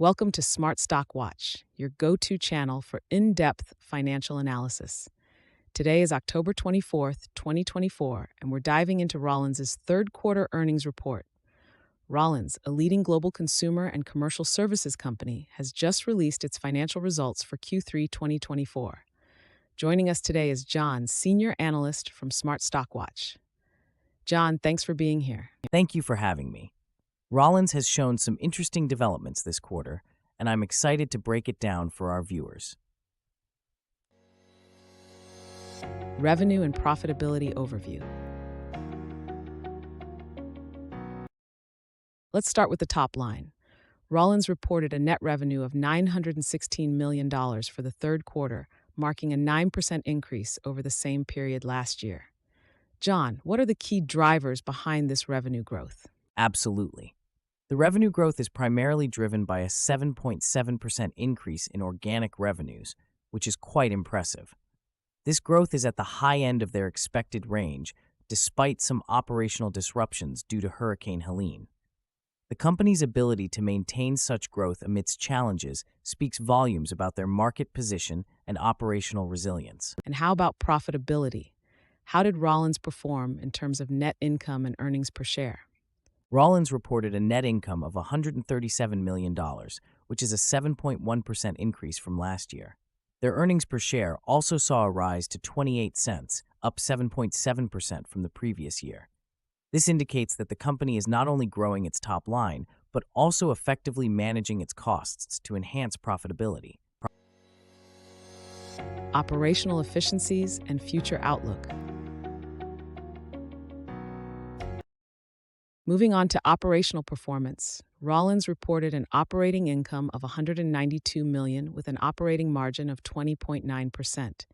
Welcome to Smart Stock Watch, your go-to channel for in-depth financial analysis. Today is October 24th, 2024, and we're diving into Rollins' third quarter earnings report. Rollins, a leading global consumer and commercial services company, has just released its financial results for Q3 2024. Joining us today is John, Senior Analyst from Smart Stock Watch. John, thanks for being here. Thank you for having me. Rollins has shown some interesting developments this quarter, and I'm excited to break it down for our viewers. Revenue and profitability overview. Let's start with the top line. Rollins reported a net revenue of $916 million for the third quarter, marking a 9% increase over the same period last year. John, what are the key drivers behind this revenue growth? Absolutely. The revenue growth is primarily driven by a 7.7% increase in organic revenues, which is quite impressive. This growth is at the high end of their expected range, despite some operational disruptions due to Hurricane Helene. The company's ability to maintain such growth amidst challenges speaks volumes about their market position and operational resilience. And how about profitability? How did Rollins perform in terms of net income and earnings per share? Rollins reported a net income of $137 million, which is a 7.1% increase from last year. Their earnings per share also saw a rise to 28 cents, up 7.7% from the previous year. This indicates that the company is not only growing its top line, but also effectively managing its costs to enhance profitability. Operational efficiencies and future outlook. Moving on to operational performance, Rollins reported an operating income of $192 million with an operating margin of 20.9%.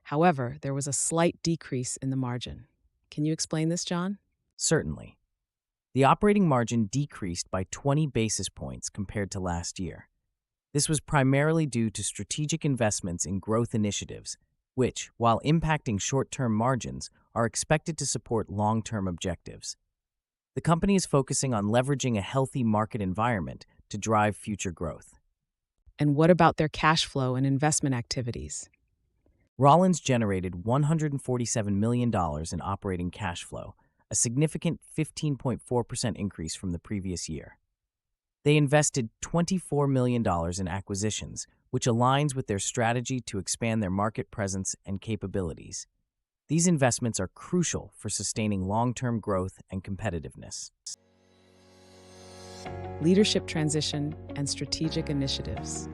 However, there was a slight decrease in the margin. Can you explain this, John? Certainly. The operating margin decreased by 20 basis points compared to last year. This was primarily due to strategic investments in growth initiatives, which, while impacting short-term margins, are expected to support long-term objectives. The company is focusing on leveraging a healthy market environment to drive future growth. And what about their cash flow and investment activities? Rollins generated $147 million in operating cash flow, a significant 15.4% increase from the previous year. They invested $24 million in acquisitions, which aligns with their strategy to expand their market presence and capabilities. These investments are crucial for sustaining long-term growth and competitiveness. Leadership transition and strategic initiatives.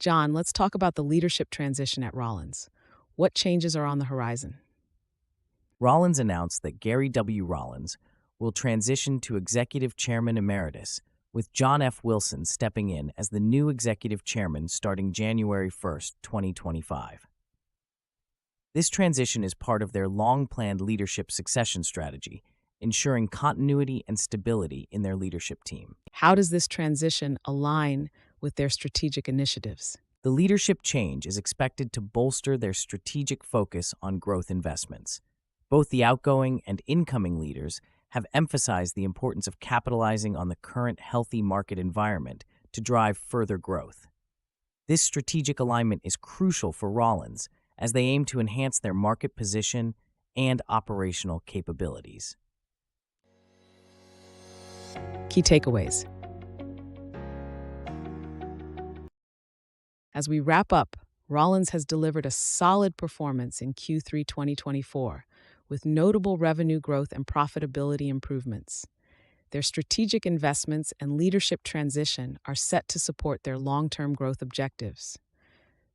John, let's talk about the leadership transition at Rollins. What changes are on the horizon? Rollins announced that Gary W. Rollins will transition to Executive Chairman Emeritus, with John F. Wilson stepping in as the new Executive Chairman starting January 1st, 2025. This transition is part of their long-planned leadership succession strategy, ensuring continuity and stability in their leadership team. How does this transition align with their strategic initiatives? The leadership change is expected to bolster their strategic focus on growth investments. Both the outgoing and incoming leaders have emphasized the importance of capitalizing on the current healthy market environment to drive further growth. This strategic alignment is crucial for Rollins as they aim to enhance their market position and operational capabilities. Key takeaways. As we wrap up, Rollins has delivered a solid performance in Q3 2024, with notable revenue growth and profitability improvements. Their strategic investments and leadership transition are set to support their long-term growth objectives.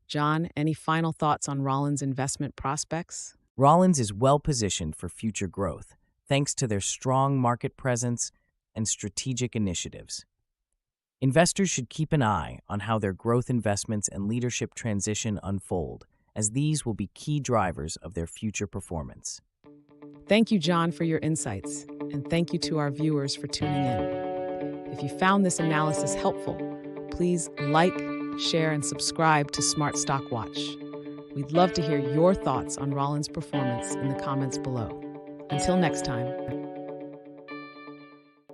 John, any final thoughts on Rollins' investment prospects? Rollins is well-positioned for future growth, thanks to their strong market presence and strategic initiatives. Investors should keep an eye on how their growth investments and leadership transition unfold, as these will be key drivers of their future performance. Thank you, John, for your insights, and thank you to our viewers for tuning in. If you found this analysis helpful, please like, share, and subscribe to Smart Stock Watch. We'd love to hear your thoughts on Rollins' performance in the comments below. Until next time.